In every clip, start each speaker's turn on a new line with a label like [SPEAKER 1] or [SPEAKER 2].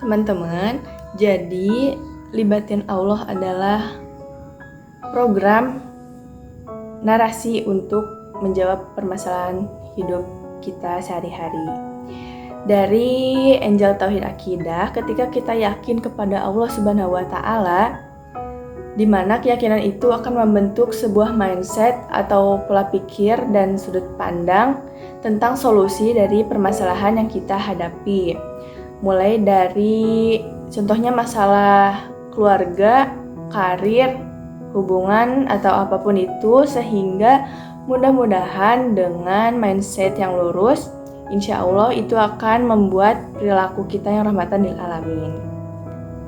[SPEAKER 1] teman-teman, jadi libatin Allah adalah program narasi untuk menjawab permasalahan hidup kita sehari-hari. Dari Angel Tauhid Akidah, ketika kita yakin kepada Allah Subhanahu wa Ta'ala, di mana keyakinan itu akan membentuk sebuah mindset atau pola pikir dan sudut pandang tentang solusi dari permasalahan yang kita hadapi. Mulai dari contohnya masalah keluarga, karir, hubungan, atau apapun itu, sehingga mudah-mudahan dengan mindset yang lurus, insya Allah itu akan membuat perilaku kita yang rahmatan lil alamin.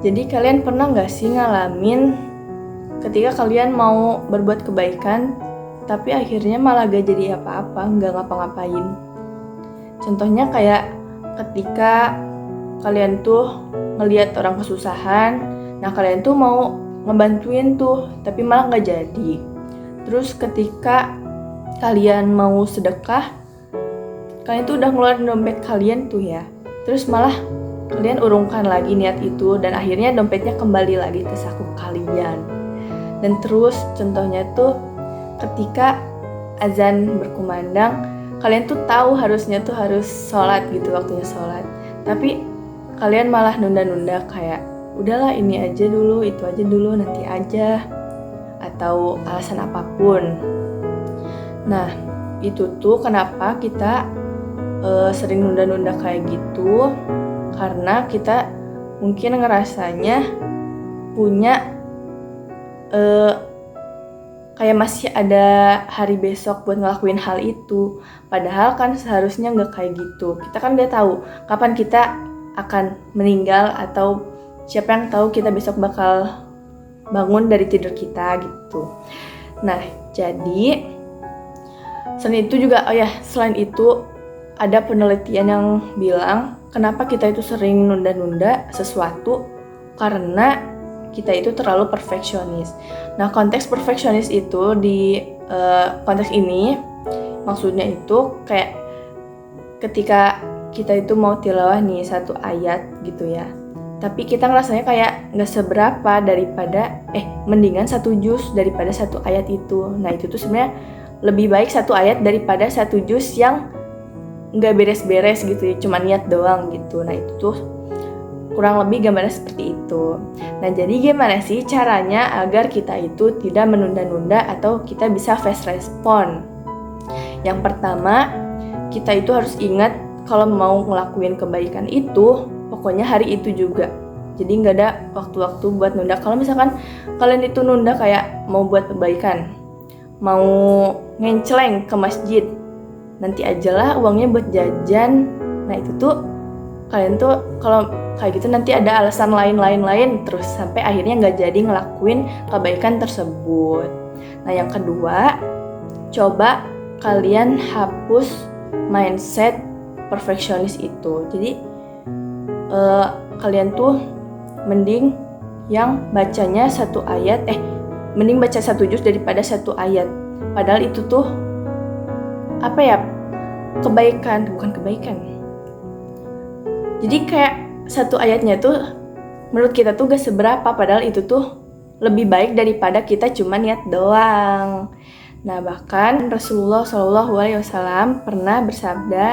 [SPEAKER 1] Jadi kalian pernah gak sih ngalamin ketika kalian mau berbuat kebaikan, tapi akhirnya malah gak jadi apa-apa, gak ngapa-ngapain? Contohnya kayak ketika kalian tuh ngelihat orang kesusahan, nah kalian tuh mau ngebantuin tuh, tapi malah gak jadi. Terus ketika kalian mau sedekah, kalian tuh udah ngeluarin dompet kalian tuh ya, terus malah kalian urungkan lagi niat itu, dan akhirnya dompetnya kembali lagi ke saku kalian. Dan terus contohnya tuh ketika azan berkumandang, kalian tuh tahu harusnya tuh harus sholat gitu, waktunya sholat, tapi kalian malah nunda-nunda, kayak udahlah ini aja dulu, itu aja dulu, nanti aja, atau alasan apapun. Nah itu tuh kenapa kita sering nunda-nunda kayak gitu, karena kita mungkin ngerasanya punya kayak masih ada hari besok buat ngelakuin hal itu. Padahal kan seharusnya nggak kayak gitu. Kita kan nggak tahu kapan kita akan meninggal, atau siapa yang tahu kita besok bakal bangun dari tidur kita gitu. Nah jadi selain itu juga, selain itu ada penelitian yang bilang kenapa kita itu sering nunda-nunda sesuatu, karena kita itu terlalu perfeksionis. Nah konteks perfeksionis itu di konteks ini maksudnya itu kayak ketika kita itu mau tilawah nih satu ayat gitu ya, tapi kita ngerasanya kayak gak seberapa daripada mendingan satu juz daripada satu ayat itu. Nah itu tuh sebenarnya lebih baik satu ayat daripada satu juz yang gak beres-beres gitu ya, cuma niat doang gitu. Nah itu tuh kurang lebih gambarnya seperti itu. Nah jadi gimana sih caranya agar kita itu tidak menunda-nunda atau kita bisa fast respond? Yang pertama, kita itu harus ingat kalau mau ngelakuin kebaikan itu pokoknya hari itu juga. Jadi gak ada waktu-waktu buat nunda. Kalau misalkan kalian itu nunda kayak mau buat kebaikan, mau ngenceleng ke masjid, nanti ajalah uangnya buat jajan. Nah itu tuh kalian tuh kalau kayak gitu nanti ada alasan lain terus sampai akhirnya gak jadi ngelakuin kebaikan tersebut. Nah yang kedua, coba kalian hapus mindset perfeksionis itu. Jadi kalian tuh mending yang bacanya satu ayat, mending baca satu juz daripada satu ayat. Padahal itu tuh kebaikan, bukan kebaikan. Jadi kayak satu ayatnya tuh menurut kita tuh gak seberapa, padahal itu tuh lebih baik daripada kita cuma niat doang. Nah bahkan Rasulullah SAW pernah bersabda,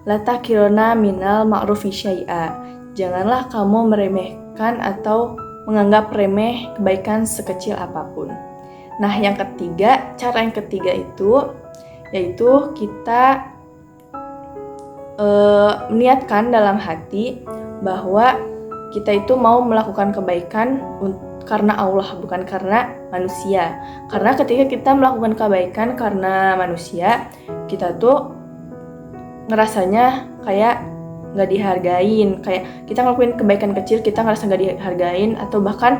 [SPEAKER 1] la takirona minal ma'rufi syai'a, janganlah kamu meremehkan atau menganggap remeh kebaikan sekecil apapun. Nah yang ketiga, cara yang ketiga itu yaitu kita meniatkan dalam hati bahwa kita itu mau melakukan kebaikan karena Allah, bukan karena manusia. Karena ketika kita melakukan kebaikan karena manusia, kita tuh ngerasanya kayak gak dihargain. Kayak kita ngelakuin kebaikan kecil, kita ngerasa gak dihargain, atau bahkan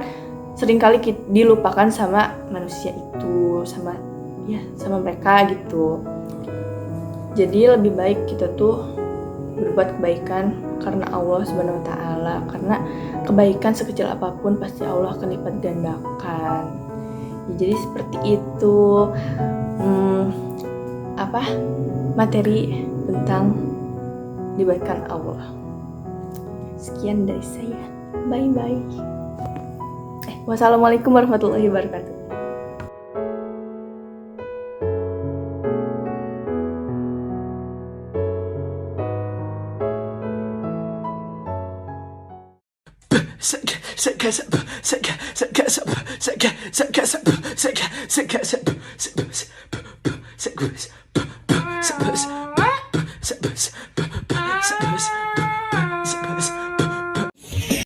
[SPEAKER 1] seringkali dilupakan sama manusia itu, sama mereka gitu. Jadi lebih baik kita tuh berbuat kebaikan karena Allah Subhanahu wa Ta'ala, karena kebaikan sekecil apapun pasti Allah akan lipat gandakan. Jadi seperti itu materi tentang libatkan Allah. Sekian dari saya. Bye-bye. Wassalamualaikum warahmatullahi wabarakatuh.